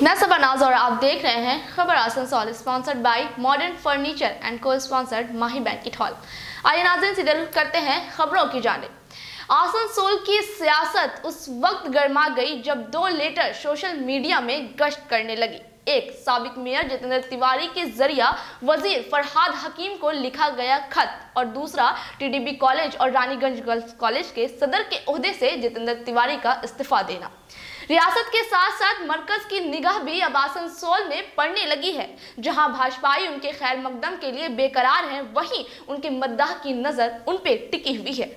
मैं सबनाज और आप देख रहे हैं खबर Asansol, sponsored by modern furniture and को स्पॉन्सर्ड माही बैंकेट हॉल। आइए नाज़रीन, सीधे रुख करते हैं खबरों की जानिब। आसनसोल की सियासत उस वक्त गर्मा गई जब दो लीडर सोशल मीडिया में गश्त करने लगी। एक साबिक मेयर जितेंद्र तिवारी के जरिया वजीर फरहाद हकीम को लिखा गया खत और दूसरा टीडीबी कॉलेज और रानीगंज गर्ल्स कॉलेज के सदर के ओहदे से जितेंद्र तिवारी का इस्तीफा देना। रियासत के साथ साथ मरकज की निगाह भी अब आसनसोल में पड़ने लगी है। जहां भाजपाई उनके खैर मकदम के लिए बेकरार हैं, वहीं उनके मद्दाह की नजर उन पे टिकी हुई है।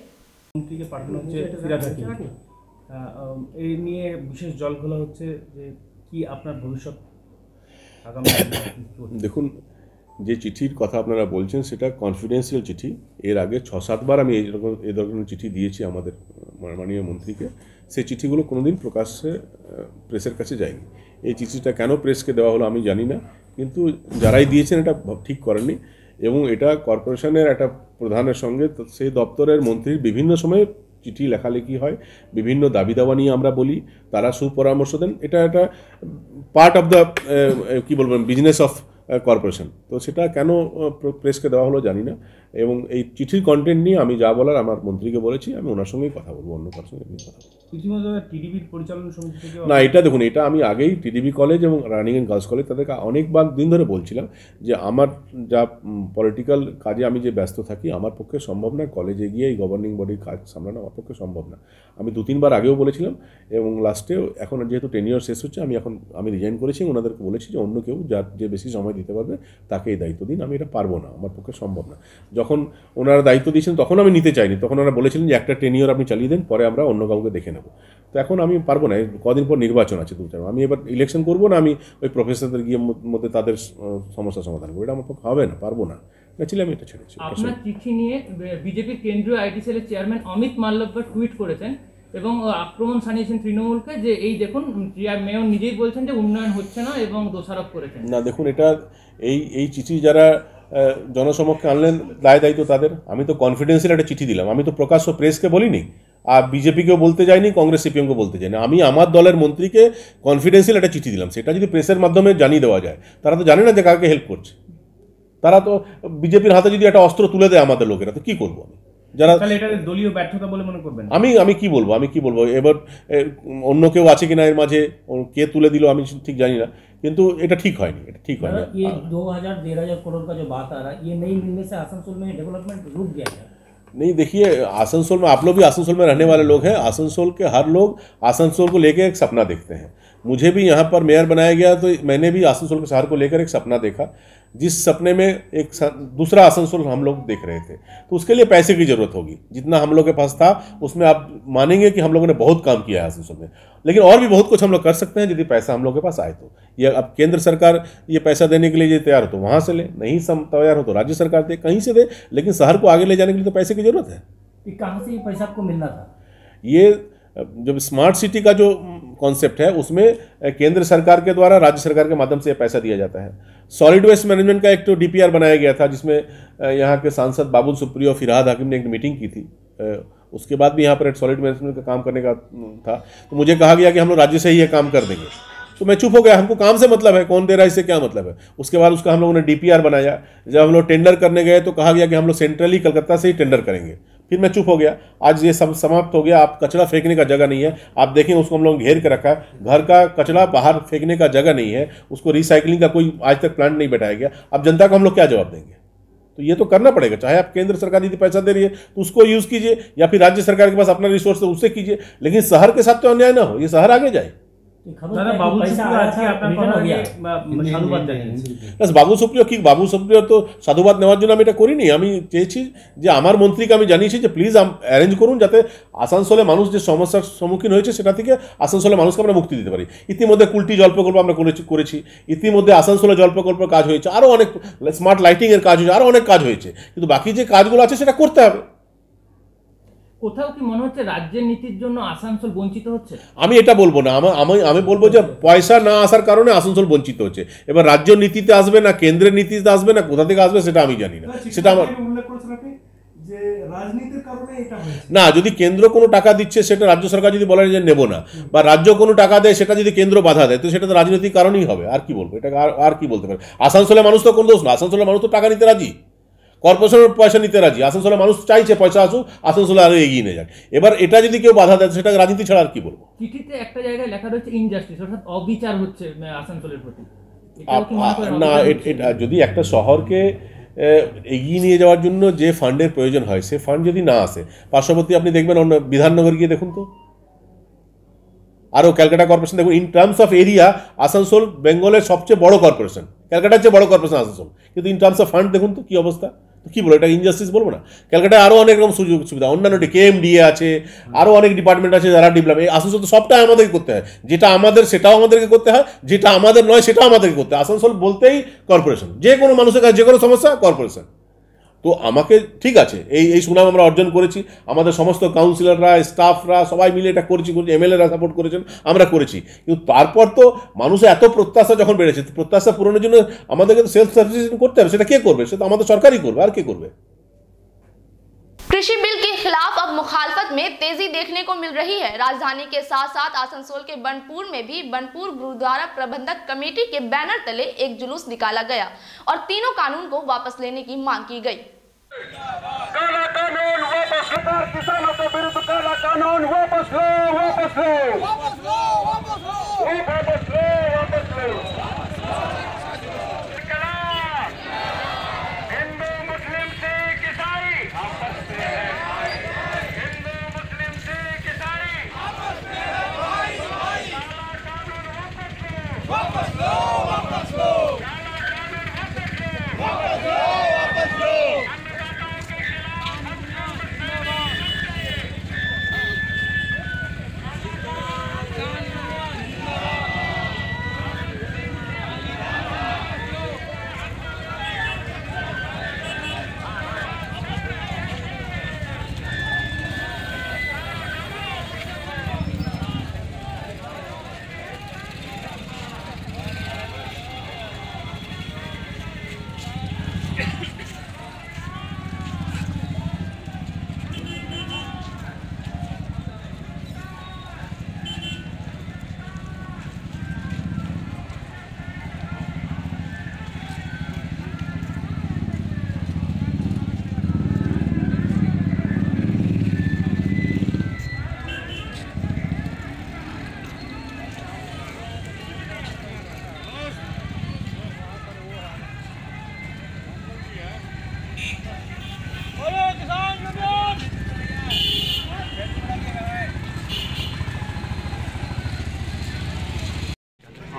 দেখুন, যে চিঠির কথা আপনারা বলছেন সেটা কনফিডেন্সিয়াল চিঠি। এর আগে 6-7 বার আমি এই ধরনের চিঠি দিয়েছি আমাদের মাননীয় মন্ত্রীকে। সেই চিঠিগুলো কোনোদিন প্রকাশ্যে প্রেসের কাছে যায়নি। এই চিঠিটা কেন প্রেসকে দেওয়া হলো আমি জানি না, কিন্তু যারাই দিয়েছেন এটা ঠিক করেননি এবং এটা কর্পোরেশনের একটা প্রধানের সঙ্গে সেই দপ্তরের মন্ত্রীর বিভিন্ন সময়ে চিঠি লেখালেখি হয়, বিভিন্ন দাবি দাওয়া নিয়ে আমরা বলি, তারা সুপরামর্শ দেন। এটা একটা পার্ট অফ দ্য কী বলবেন বিজনেস অফ কর্পোরেশন। তো সেটা কেন প্রেসকে দেওয়া হলো জানি না এবং এই চিঠির কন্টেন্ট নিয়ে আমি যা বলার আমার মন্ত্রীকে বলেছি, আমি ওনার সঙ্গেই কথা বলবো, অন্য কারোর সঙ্গে কথা বলবো। টিডিবির পরিচালনা সমিতি থেকে না, এটা দেখুন, এটা আমি আগেই টিডিবি কলেজ এবং রানিগঞ্জ গার্লস কলেজ তাদেরকে অনেকবার দিন ধরে বলছিলাম যে আমার যা পলিটিক্যাল কাজে আমি যে ব্যস্ত থাকি, আমার পক্ষে সম্ভব না কলেজে গিয়ে এই গভর্নিং বডির কাজ সামলানো আমার পক্ষে সম্ভব না। আমি 2-3 বার আগেও বলেছিলাম এবং লাস্টেও এখন যেহেতু টেনিওর শেষ হচ্ছে আমি রিজাইন করেছি। ওনাদেরকে বলেছি যে অন্য কেউ যার যে বেশি সময় দিতে পারবে তাকে এই দায়িত্ব দিন, আমি এটা পারবো না, আমার পক্ষে সম্ভব না। যখন ওনারা দায়িত্ব দিয়েছেন তখন আমি নিতে চাইনি, তখন ওনারা বলেছিলেন যে একটা টেনিওর আপনি চালিয়ে দেন, পরে আমরা অন্য কাউকে দেখে নেব। তো এখন আমি পারবো না, কদিন পর নির্বাচন আছে 2-4, আমি এবার ইলেকশন করবো না, আমি ওই প্রফেসরদের গিয়ে মধ্যে তাদের সমস্যা সমাধান করবো, এটা আমার পক্ষে হবে না, পারবো না। ছিল আমি এটা ছেড়েছি। আপনার চিঠি নিয়ে বিজেপির কেন্দ্রীয় আইটি সেলের চেয়ারম্যান অমিত মাল্লব্য টুইট করেছেন এবং আক্রমণ শানিয়েছেন তৃণমূলকে, যে এই দেখুন মেয়র নিজেই বলছেন যে উন্নয়ন হচ্ছে না এবং দোষারোপ করেছেন। না দেখুন, এটা এই চিঠি যারা জনসমক্ষে আনলেন দায়িত্ব তাদের। আমি তো কনফিডেন্সিয়াল একটা চিঠি দিলাম, আমি তো প্রকাশ্য প্রেসকে বলিনি, আর বিজেপিকেও বলতে যাইনি, কংগ্রেস সিপিএমকে বলতে যাইনি। আমি আমার দলের মন্ত্রীকে কনফিডেন্সিয়াল একটা চিঠি দিলাম। সেটা যদি প্রেসের মাধ্যমে জানিয়ে দেওয়া যায়, তারা তো জানে না যে কাকে হেল্প করছে। তারা তো বিজেপির হাতে যদি একটা অস্ত্র তুলে দেয় আমাদের লোকেরা, তো কি করবো আমি? যারা দলীয় ব্যর্থতা বলে মনে করবেন? আমি কি বলবো এবার অন্য কেউ আছে কিনা এর মাঝে, কে তুলে দিল আমি ঠিক জানি না, কিন্তু এটা ঠিক হয়নি, এটা ঠিক হয়নি। ये 2000-1500 करोड़ का जो बात आ रहा है, ये नहीं मिलने से आसनसोल में डेवलपमेंट रुक गया है। नहीं देखिए, आसनसोल में आप लोग भी आसनसोल में रहने वाले लोग हैं। आसनसोल के हर लोग आसनसोल को लेकर एक सपना देखते हैं। मुझे भी यहाँ पर मेयर बनाया गया तो मैंने भी आसनसोल के शहर को लेकर एक सपना देखा, जिस सपने में एक दूसरा आसनसोल हम लोग देख रहे थे। तो उसके लिए पैसे की ज़रूरत होगी। जितना हम लोग के पास था उसमें आप मानेंगे कि हम लोगों ने बहुत काम किया है आसनसोल में, लेकिन और भी बहुत कुछ हम लोग कर सकते हैं यदि पैसा हम लोग के पास आए तो। ये अब केंद्र सरकार ये पैसा देने के लिए ये तैयार हो तो वहाँ से ले, नहीं तैयार हो तो राज्य सरकार दे, कहीं से दे, लेकिन शहर को आगे ले जाने के लिए तो पैसे की ज़रूरत है। कहाँ से ये पैसा आपको मिलना था? ये जब स्मार्ट सिटी का जो कॉन्सेप्ट है उसमें केंद्र सरकार के द्वारा राज्य सरकार के माध्यम से पैसा दिया जाता है। सॉलिड वेस्ट मैनेजमेंट का एक तो डीपीआर बनाया गया था, जिसमें यहाँ के सांसद बाबुल सुप्रियो और फिरहाद हाकिम ने एक मीटिंग की थी। उसके बाद भी यहाँ पर एक सॉलिड मैनेजमेंट का काम करने का था, तो मुझे कहा गया कि हम लोग राज्य से ही ये काम कर देंगे। तो मैं चुप हो गया, हमको काम से मतलब है, कौन दे रहा है इससे क्या मतलब है। उसके बाद उसका हम लोगों ने डीपीआर बनाया। जब हम लोग टेंडर करने गए तो कहा गया कि हम लोग सेंट्रली कलकत्ता से ही टेंडर करेंगे। फिर मैं चुप हो गया। आज ये सब समाप्त हो गया। आप कचरा फेंकने का जगह नहीं है, आप देखें उसको हम लोग घेर के रखा है। घर का कचरा बाहर फेंकने का जगह नहीं है, उसको रिसाइकलिंग का कोई आज तक प्लांट नहीं बैठाया गया। अब जनता को हम लोग क्या जवाब देंगे? तो ये तो करना पड़ेगा, चाहे आप केंद्र सरकार यदि पैसा दे रही है तो उसको यूज़ कीजिए, या फिर राज्य सरकार के पास अपना रिसोर्स है उससे कीजिए, लेकिन शहर के साथ तो अन्याय ना हो, ये शहर आगे जाए। বাবু সুপ্রিয় তো সাধুবাদ নেওয়ার জন্য আমি এটা করিনি। আমি চেয়েছি যে আমার মন্ত্রীকে আমি জানিয়েছি যে প্লিজ অ্যারেঞ্জ করুন যাতে আসানসোলে মানুষ যে সমস্যার সম্মুখীন হয়েছে সেটা থেকে আসানসোলে মানুষকে আমরা মুক্তি দিতে পারি। ইতিমধ্যে কুলটি জল প্রকল্প আমরা করেছি, ইতিমধ্যে আসানসোলে জল প্রকল্প কাজ হয়েছে, আরও অনেক স্মার্ট লাইটিংয়ের কাজ হয়েছে, আরও অনেক কাজ হয়েছে, কিন্তু বাকি যে কাজগুলো আছে সেটা করতে হবে। কোথাও কি মনে হচ্ছে রাজ্যের নীতির জন্য আসানসোল বঞ্চিত হচ্ছে? আমি এটা বলবো না, আমি বলবো যে পয়সা না আসার কারণে আসানসোল বঞ্চিত হচ্ছে। এবার রাজ্য নীতিতে আসবে না কেন্দ্রের নীতিতে আসবে না কোথা থেকে আসবে সেটা আমি জানি না, সেটা আমার যে রাজনীতির কারণে এটা হয়েছে। না, যদি কেন্দ্র কোনো টাকা দিচ্ছে সেটা রাজ্য সরকার যদি বলে যে নেব না, বা রাজ্য কোনো টাকা দেয় সেটা যদি কেন্দ্র বাধা দেয়, তো সেটা তো রাজনৈতিক কারণেই হবে। আর কি বলবো, এটা আর কি বলতে পারে? আসানসোলের মানুষ তো কোনো দোষ না, আসানসোলের মানুষ তো টাকা নিতে রাজি, কর্পোরেশনের পয়সা নিতে রাজি, আসানসোলের মানুষ চাইছে পয়সা আসুক, আসানসোলে আরো এগিয়ে নিয়ে যাক। এবার এটা যদি কেউ বাধা দেয় সেটা রাজনীতি ছাড়া আর কি বলবো। চিঠিতে একটা জায়গায় লেখা রয়েছে ইনজাস্টিস, অর্থাৎ অবিচার হচ্ছে আসানসোলের প্রতি। এটাও কি মনে করেন না, অবিচার হচ্ছে? এটা যদি একটা শহরকে এগিয়ে নিয়ে যাওয়ার জন্য যে ফান্ডের প্রয়োজন হয়, সে ফান্ড যদি না আসে, পার্শ্ববর্তী আপনি দেখবেন অন্য বিধাননগর গিয়ে দেখুন তো, আরও ক্যালকাটা কর্পোরেশন দেখুন। In terms of area Asansol বেঙ্গলের সবচেয়ে বড় কর্পোরেশন, ক্যালকাটার চেয়ে বড় কর্পোরেশন আসানসোল, কিন্তু ইন টার্মস অফ ফান্ড দেখুন তো কি অবস্থা। তো কী বলবো, এটা ইনজাস্টিস বলবো না? ক্যালকাটায় আরও অনেক রকম সুযোগ সুবিধা, অন্যান্য KMDA আছে, আরও অনেক ডিপার্টমেন্ট আছে যারা ডেভেলপ। আসানসোল তো সবটাই আমাদেরকে করতে হয়, যেটা আমাদের সেটাও আমাদেরকে করতে হয়, যেটা আমাদের নয় সেটাও আমাদেরকে করতে হয়। আসানসোল বলতেই কর্পোরেশন, যে কোনো মানুষের কাছে যে কোনো সমস্যা কর্পোরেশন। তো আমাকে ঠিক আছে, এই সুনাম আমরা অর্জন করেছি, আমাদের সমস্ত কাউন্সিলররা, স্টাফরা সবাই মিলে এটা করেছি, MLA-রা সাপোর্ট করেছেন, আমরা করেছি। কিন্তু তারপর তো মানুষের এত প্রত্যাশা যখন বেড়েছে, প্রত্যাশা পূরণের জন্য আমাদেরকে তো সেলফ সাফিসিয়েন্ট করতে হবে। সেটা কে করবে? সেটা আমাদের সরকারই করবে, আর কে করবে? कृषि बिल के खिलाफ अब मुखालफत में तेजी देखने को मिल रही है। राजधानी के साथ साथ आसनसोल के बनपुर में भी बनपुर गुरुद्वारा प्रबंधक कमेटी के बैनर तले एक जुलूस निकाला गया और तीनों कानून को वापस लेने की मांग की गई। काला कानून वापस लो, किसानों के विरुद्ध काला कानून वापस लो, वापस लो, वापस लो, वापस लो, वापस लो, वापस लो। हिंदू मुस्लिम सिख ईसाई आपस में है भाई, हिंदू मुस्लिम सिख ईसाई आपस में है भाई, काला कानून वापस लो, वापस लो, काला कानून वापस लो, वापस लो।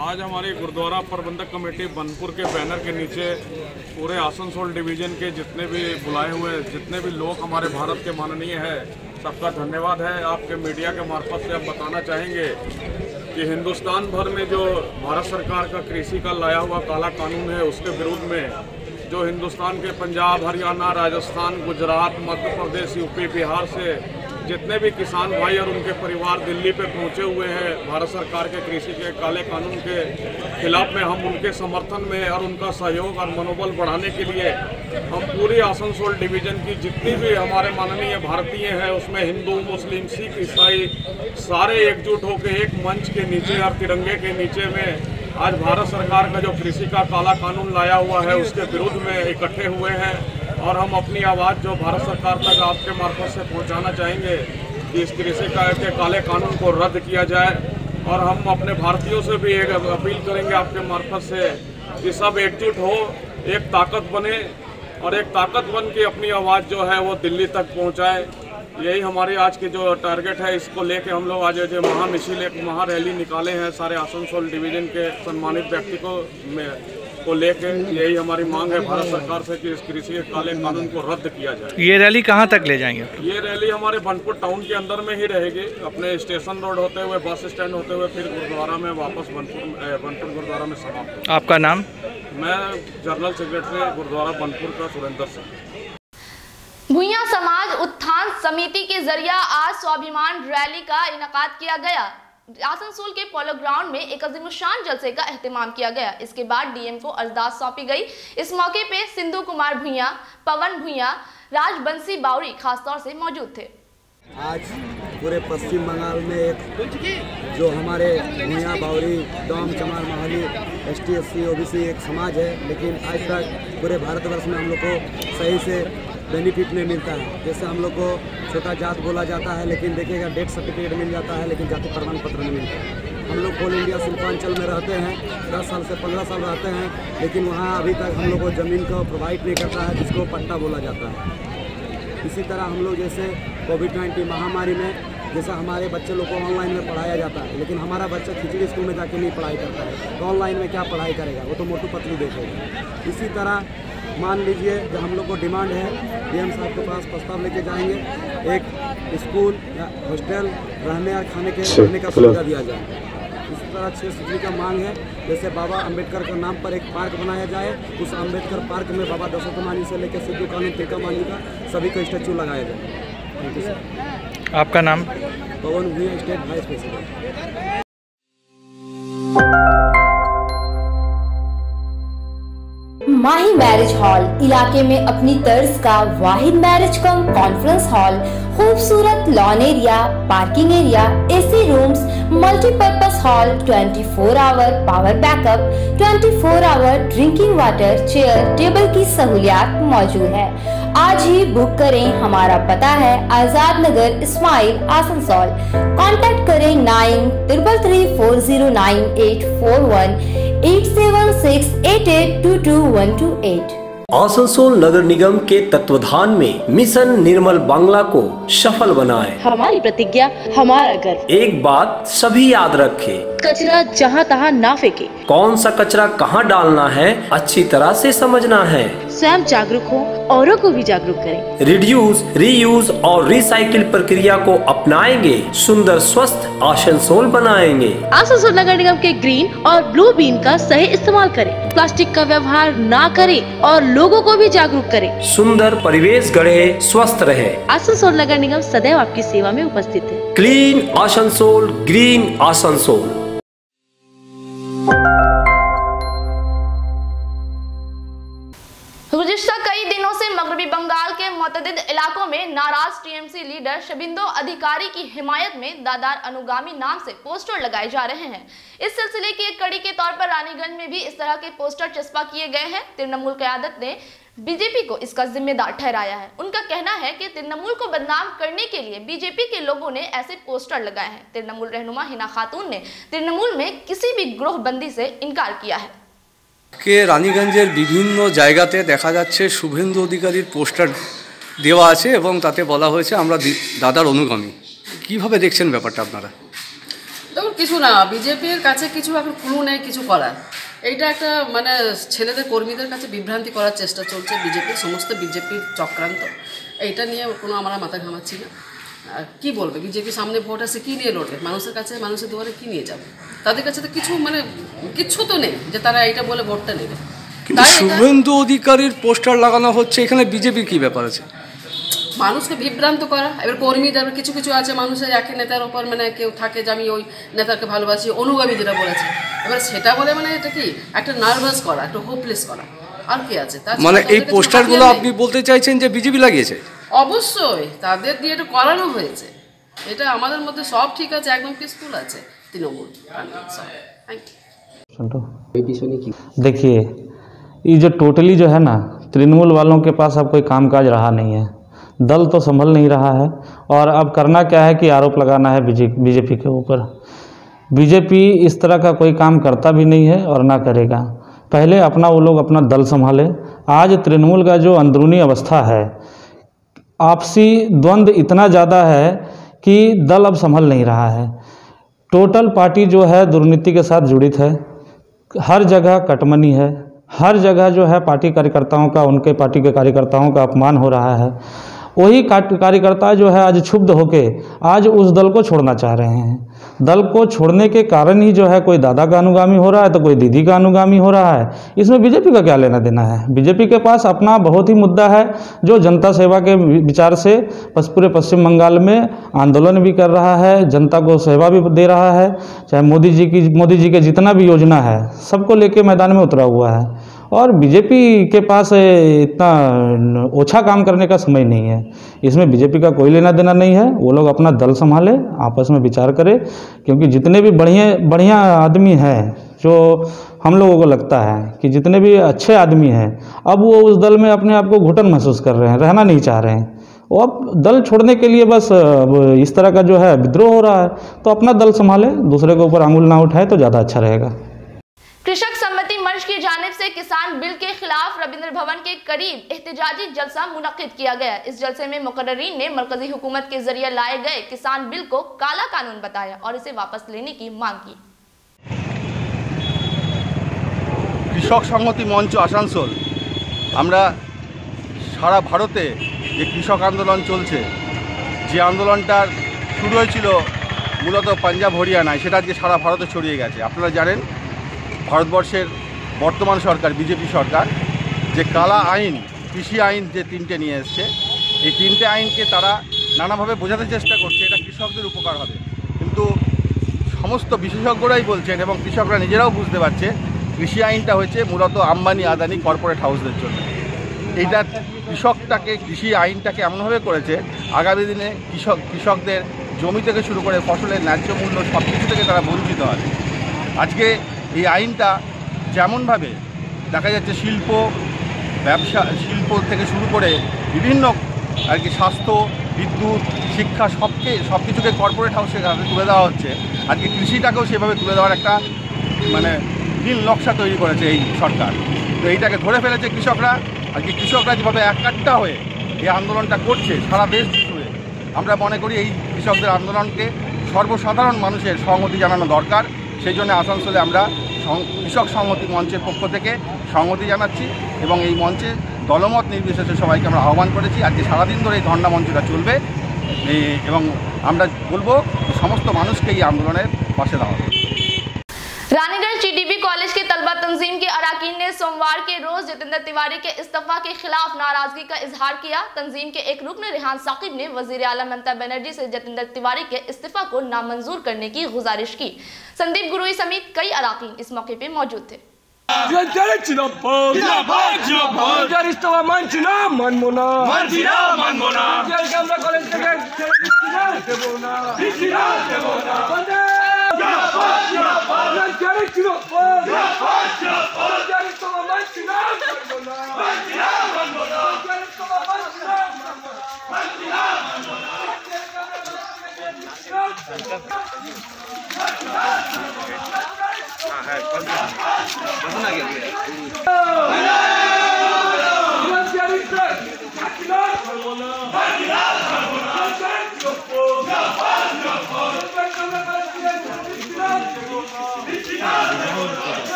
आज हमारी गुरुद्वारा प्रबंधक कमेटी बनपुर के बैनर के नीचे पूरे आसनसोल डिवीज़न के जितने भी बुलाए हुए जितने भी लोग हमारे भारत के माननीय हैं, सबका धन्यवाद है। आपके मीडिया के मार्फत से आप बताना चाहेंगे कि हिंदुस्तान भर में जो भारत सरकार का कृषि का लाया हुआ काला कानून है, उसके विरोध में जो हिंदुस्तान के पंजाब, हरियाणा, राजस्थान, गुजरात, मध्य प्रदेश, यूपी, बिहार से जितने भी किसान भाई और उनके परिवार दिल्ली पे पहुंचे हुए हैं भारत सरकार के कृषि के काले कानून के खिलाफ में, हम उनके समर्थन में और उनका सहयोग और मनोबल बढ़ाने के लिए हम पूरी आसनसोल डिवीज़न की जितनी भी हमारे माननीय भारतीय हैं, उसमें हिंदू, मुस्लिम, सिख, ईसाई सारे एकजुट होकर एक मंच के नीचे और तिरंगे के नीचे में आज भारत सरकार का जो कृषि का काला कानून लाया हुआ है उसके विरुद्ध में इकट्ठे हुए हैं। और हम अपनी आवाज़ जो भारत सरकार तक आपके मार्फत से पहुंचाना चाहेंगे कि इस कृषि के काले कानून को रद्द किया जाए। और हम अपने भारतीयों से भी एक अपील करेंगे आपके मार्फत से कि सब एकजुट हो, एक ताकत बने और एक ताकत बन के अपनी आवाज़ जो है वो दिल्ली तक पहुंचाए। यही हमारी आज की जो टारगेट है, इसको लेके हम लोग आज जो महामिছিল एक महारैली निकाले हैं सारे आसनसोल डिवीज़न के सम्मानित व्यक्ति को लेके। यही हमारी मांग है भारत सरकार से कि इस कृषि के काले कानून को रद्द किया जाए। ये रैली कहाँ तक ले जाएंगे? ये रैली हमारे बनपुर टाउन के अंदर में ही रहेगी, अपने स्टेशन रोड होते हुए, बस स्टैंड होते हुए, फिर गुरुद्वारा में वापस बनपुर गुरुद्वारा में समाप्त होगी। आपका नाम? मैं जनरल सेक्रेटरी गुरुद्वारा बनपुर का सुरेंद्र सिंह। भुइयां समाज उत्थान समिति के जरिए आज स्वाभिमान रैली का इनेकाद किया गया। आसनसोल के पोलो ग्राउंड में एक अज़ीमुशान जलसे का एहतमाम किया गया। इसके बाद डीएम को अर्जदात सौंपी गई। इस मौके पे सिंधु कुमार भुइयां, पवन भुइयां, राजबंशी बावरी खासतौर से मौजूद थे। आज पूरे पश्चिम बंगाल में एक जो हमारे भूया बावरी डोम चमार माहली ST SC OBC एक समाज है, लेकिन आज तक पूरे भारतवर्ष में हम लोग को सही से बेनिफिट नहीं मिलता है। जैसे हम लोग को छोटा जात बोला जाता है, लेकिन देखिएगा डेथ सर्टिफिकेट मिल जाता है, लेकिन जाति प्रमाण पत्र नहीं मिलता। हम लोग ऑल इंडिया शिल्पांचल में रहते हैं, 10 साल से 15 साल रहते हैं, लेकिन वहाँ अभी तक हम लोग को ज़मीन को प्रोवाइड नहीं करता है, जिसको पट्टा बोला जाता है। इसी तरह हम लोग जैसे कोविड-19 महामारी में जैसा हमारे बच्चे लोग को ऑनलाइन में पढ़ाया जाता है, लेकिन हमारा बच्चा खिचड़ी स्कूल में जाके नहीं पढ़ाई करता है, तो ऑनलाइन में क्या पढ़ाई करेगा, वो तो मोटू पतलू देखेगा। इसी तरह मान लीजिए जो हम लोग को डिमांड है, DM साहब के पास प्रस्ताव लेके जाएंगे, एक स्कूल या हॉस्टल रहने और खाने का सुविधा दिया जाए। इसी तरह 6 सिटी का मांग है, जैसे बाबा अंबेडकर के नाम पर एक पार्क बनाया जाए, उस अंबेडकर पार्क में बाबा दशरथमानी से लेकर सिद्धू कानू तिलकामांझी का सभी का स्टैचू लगाया जाए। Thank you sir. आपका नाम? Pavan Bhuya, state vice president. Mahi marriage hall इलाके में अपनी तर्ज का वाहिद मैरिज कम कॉन्फ्रेंस हॉल, खूबसूरत lawn area, parking area, AC rooms, multipurpose hall, 24 hour power backup, 24 hour drinking water, chair table की सहूलियात मौजूद है। आज ही बुक करें। हमारा पता है आजाद नगर, इस्माइल, आसनसोल। कांटेक्ट करें 9334098841 8768822128। आसनसोल नगर निगम के तत्वाधान में मिशन निर्मल बांग्ला को सफल बनाएं। हमारी प्रतिज्ञा, हमारा गर्व। एक बात सभी याद रखें, कचरा जहाँ तहाँ ना फेंके। कौन सा कचरा कहाँ डालना है अच्छी तरह से समझना है। स्वयं जागरूक हो, औरों को भी जागरूक करें। रिड्यूस, रीयूज और रिसाइकिल प्रक्रिया को अपनाएंगे, सुंदर स्वस्थ आसनसोल बनाएंगे। आसनसोल नगर निगम के ग्रीन और ब्लू बीन का सही इस्तेमाल करें, प्लास्टिक का व्यवहार ना करें और लोगों को भी जागरूक करें। सुंदर परिवेश गढ़े, स्वस्थ रहे। आसनसोल नगर निगम सदैव आपकी सेवा में उपस्थित है। Clean Asansol, green Asansol. गुज़िश्ता कई दिनों से मगरबी बंगाल के मुतअद्दिद इलाकों में नाराज TMC लीडर शबिंदो अधिकारी की हिमायत में दादार अनुगामी नाम से पोस्टर लगाए जा रहे हैं। इस सिलसिले की एक कड़ी के तौर पर रानीगंज में भी इस तरह के पोस्टर चस्पा किए गए हैं। तृणमूल क़यादत ने बीजेपी को इसका जिम्मेदार ठहराया है। उनका कहना है कि तृणमूल को बदनाम करने के लिए बीजेपी के लोगों ने ऐसे पोस्टर लगाए हैं। तृणमूल रहनुमा हिना खातून ने तृणमूल में किसी भी ग्रोहबंदी से इनकार किया है। के রানীগঞ্জের বিভিন্ন জায়গাতে দেখা যাচ্ছে শুভেন্দু অধিকারীর পোস্টার দেওয়া আছে এবং তাতে বলা হয়েছে আমরা দাদার অনুগামী। কিভাবে দেখছেন ব্যাপারটা আপনারা? দেখুন, কিছু না, বিজেপির কাছে কিছু এখন ক্লু নেই কিছু করার। এইটা একটা মানে ছেলেদের কর্মীদের কাছে বিভ্রান্তি করার চেষ্টা চলছে বিজেপির, সমস্ত বিজেপির চক্রান্ত। এইটা নিয়ে কোনো আমরা মাথা ঘামাচ্ছি না। কি বলবে বিজেপি, সামনে ভোট আছে, কি নিয়ে লড়বে? মানুষের কাছে, মানুষের দুয়ারে কি নিয়ে যাবে? তাদের কাছে তো কিছু মানে কিচ্ছু তো নেই যে তারা এইটা বলে ভোটটা নেবে। কিন্তু শুভেন্দু অধিকারীর পোস্টার লাগানো হচ্ছে, এখানে বিজেপির কি ব্যাপার আছে? মানুষকে বিভ্রান্ত করা। এবার কর্মীদের কিছু কিছু আছে মানুষের একই নেতার ওপর মানে কেউ থাকে যে আমি ওই নেতাকে ভালোবাসি, অনুগামী যেটা বলেছে, এবার সেটা বলে মানে এটা কি একটা নার্ভাস করা, একটা হোপলেস করা, আর কি আছে? মানে এই পোস্টারগুলো আপনি বলতে চাইছেন যে বিজেপি লাগিয়েছে? অবশ্যই তাদের দিয়ে এটা করানো হয়েছে। এটা আমাদের মধ্যে সব ঠিক আছে, একদম পিসফুল আছে। तृणमूल देखिए, ये जो टोटली जो है ना, तृणमूल वालों के पास अब कोई कामकाज रहा नहीं है। दल तो संभल नहीं रहा है और अब करना क्या है कि आरोप लगाना है बीजेपी के ऊपर। बीजेपी इस तरह का कोई काम करता भी नहीं है और ना करेगा। पहले अपना वो लोग अपना दल संभाले। आज तृणमूल का जो अंदरूनी अवस्था है, आपसी द्वंद्व इतना ज़्यादा है कि दल अब संभल नहीं रहा है। टोटल पार्टी जो है दुर्नीति के साथ जुड़ित है। हर जगह कटमनी है, हर जगह जो है पार्टी कार्यकर्ताओं का, उनके पार्टी के कार्यकर्ताओं का अपमान हो रहा है। वही कार्यकर्ता जो है आज क्षुब्ध होके आज उस दल को छोड़ना चाह रहे हैं। दल को छोड़ने के कारण ही जो है कोई दादा का अनुगामी हो रहा है तो कोई दीदी का अनुगामी हो रहा है। इसमें बीजेपी का क्या लेना देना है? बीजेपी के पास अपना बहुत ही मुद्दा है जो जनता सेवा के विचार से पूरे पश्चिम बंगाल में आंदोलन भी कर रहा है, जनता को सेवा भी दे रहा है। चाहे मोदी जी के जितना भी योजना है सबको लेके मैदान में उतरा हुआ है और बीजेपी के पास इतना ओछा काम करने का समय नहीं है। इसमें बीजेपी का कोई लेना देना नहीं है। वो लोग अपना दल संभाले, आपस में विचार करें, क्योंकि जितने भी बढ़िया आदमी हैं, जो हम लोगों को लगता है कि जितने भी अच्छे आदमी हैं, अब वो उस दल में अपने आप को घुटन महसूस कर रहे हैं, रहना नहीं चाह रहे हैं। वो अब दल छोड़ने के लिए बस इस तरह का जो है विद्रोह हो रहा है। तो अपना दल संभाले, दूसरे के ऊपर आंगुल ना उठाए तो ज़्यादा अच्छा रहेगा। कृषक सम्मति मंच की जानिब से किसान बिल के खिलाफ रविंद्र भवन के करीब एहतजाजी जलसा मुनक्किद किया गया। इस जलसे में मुकर्ररीन ने मरकजी हुकूमत के जरिए लाए गए किसान बिल को काला कानून बताया और इसे वापस लेने की मांग की। কৃষক সংহতি মঞ্চ আসানসোল, আমরা সারা ভারতে যে কৃষক আন্দোলন চলছে, যে আন্দোলনটার শুরু হয়েছিল মূলত পাঞ্জাব হরিয়ানায়, সেটা আজকে সারা ভারতে ছড়িয়ে গেছে। আপনারা জানেন ভারতবর্ষের বর্তমান সরকার, বিজেপি সরকার, যে কালা আইন, কৃষি আইন যে তিনটে নিয়ে এসছে, এই তিনটে আইনকে তারা নানাভাবে বোঝাতে চেষ্টা করছে এটা কৃষকদের উপকার হবে। কিন্তু সমস্ত বিশেষজ্ঞরাই বলছেন এবং কৃষকরা নিজেরাও বুঝতে পারছে কৃষি আইনটা হয়েছে মূলত আম্বানি আদানি কর্পোরেট হাউসদের জন্য। এইটা কৃষি আইনটাকে এমনভাবে করেছে আগামী দিনে কৃষকদের জমি থেকে শুরু করে ফসলের ন্যায্য মূল্য সব কিছু থেকে তারা বঞ্চিত হবে। আজকে এই আইনটা যেমনভাবে দেখা যাচ্ছে শিল্প থেকে শুরু করে বিভিন্ন আর কি স্বাস্থ্য, বিদ্যুৎ, শিক্ষা সব কিছুকে কর্পোরেট হাউসের কাছে তুলে দেওয়া হচ্ছে, আজকে কৃষিটাকেও সেভাবে তুলে দেওয়ার একটা মানে নীল নকশা তৈরি করেছে এই সরকার। তো এইটাকে ধরে ফেলেছে কৃষকরা। আজকে কৃষকরা যেভাবে একাট্টা হয়ে এই আন্দোলনটা করছে সারা দেশ জুড়ে, আমরা মনে করি এই কৃষকদের আন্দোলনকে সর্বসাধারণ মানুষের সংহতি জানানো দরকার। সেই জন্য আসানসোলে আমরা কৃষক সংহতি মঞ্চের পক্ষ থেকে সংহতি জানাচ্ছি এবং এই মঞ্চে দলমত নির্বিশেষে সবাইকে আমরা আহ্বান করেছি। আজকে সারাদিন ধরে এই ধর্ণা মঞ্চটা চলবে এবং আমরা বলবো সমস্ত মানুষকে এই আন্দোলনের পাশে দাঁড়াতে। रानीगंज टीडीबी कॉलेज के तलबा तंजीम के अराकीन ने सोमवार के रोज जितेंद्र तिवारी के इस्तीफा के खिलाफ नाराजगी का इजहार किया। तंजीम के एक रुकन रेहान साकिब ने वजीर आला ममता बनर्जी से जितेंद्र तिवारी के इस्तीफा को नामंजूर करने की गुजारिश की। संदीप गुरुई समेत कई अराकीन इस मौके पे मौजूद थे।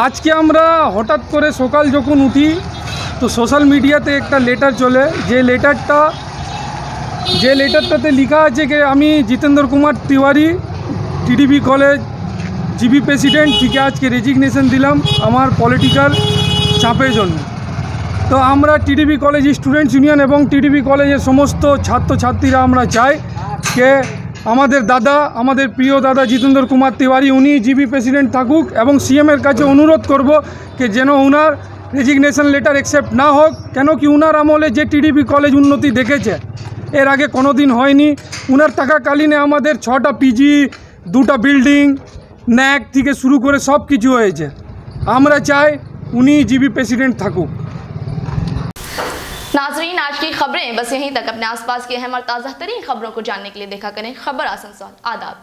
আজকে আমরা হঠাৎ করে সকাল যখন উঠি তো সোশ্যাল মিডিয়াতে একটা লেটার চলে, যে লেটারটাতে লেখা আছে যে আমি Jitendra Kumar Tiwari TDB college GB president থেকে আজকে রেজিগনেশন দিলাম আমার পলিটিক্যাল চাপের জন্য। তো আমরা টিডিবি কলেজ স্টুডেন্টস ইউনিয়ন এবং টিডিবি কলেজের সমস্ত ছাত্রছাত্রীরা আমরা চাই যে আমাদের দাদা, আমাদের প্রিয় দাদা জিতেন্দ্র কুমার তিওয়ারি উনি জিবি প্রেসিডেন্ট থাকুক এবং সিএমের কাছে অনুরোধ করব যে যেন ওনার রেজিগনেশন লেটার অ্যাকসেপ্ট না হোক। কেন কি ওনার আমলে যে টিডিবি কলেজ উন্নতি দেখেছে এর আগে কোনো দিন হয়নি। ওনার থাকাকালীনে আমাদের 6টা পিজি, 2টা বিল্ডিং, ন্যাক থেকে শুরু করে সব কিছু হয়েছে। আমরা চাই উনি জিবি প্রেসিডেंट থাকুক। नाजरीन, आज की खबरें बस यहीं तक। अपने आसपास की अहम और ताज़ा तरीन खबरों को जानने के लिए देखा करें खबर आसनसोल। आदाब।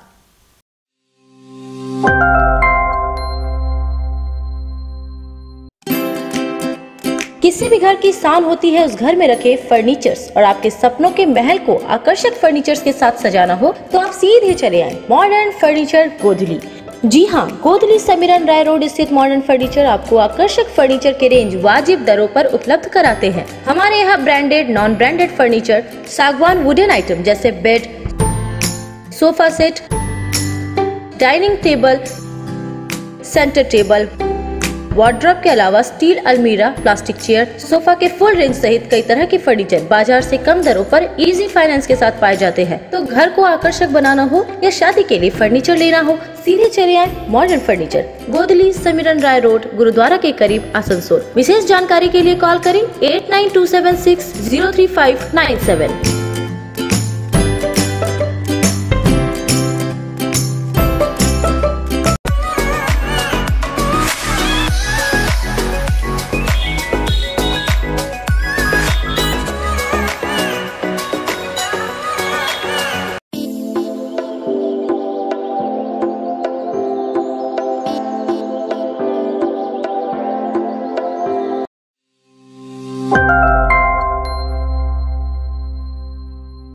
किसी भी घर की शान होती है उस घर में रखे फर्नीचर्स, और आपके सपनों के महल को आकर्षक फर्नीचर्स के साथ सजाना हो तो आप सीधे चले आए मॉडर्न फर्नीचर गोधली। जी हाँ, गोधली समीरन राय रोड स्थित मॉडर्न फर्नीचर आपको आकर्षक फर्नीचर के रेंज वाजिब दरों पर उपलब्ध कराते हैं। हमारे यहाँ ब्रांडेड, नॉन ब्रांडेड फर्नीचर, सागवान वुडन आइटम जैसे bed, sofa set, dining table, centre table, wardrobe के अलावा स्टील अलमीरा, प्लास्टिक चेयर, सोफा के फुल रेंज सहित कई तरह के फर्नीचर बाजार से कम दरों पर इजी फाइनेंस के साथ पाए जाते हैं। तो घर को आकर्षक बनाना हो या शादी के लिए फर्नीचर लेना हो, सीधे चले आए मॉडर्न फर्नीचर, गोदली, समीरन राय रोड, गुरुद्वारा के करीब, आसनसोल। विशेष जानकारी के लिए कॉल करें 8927603597।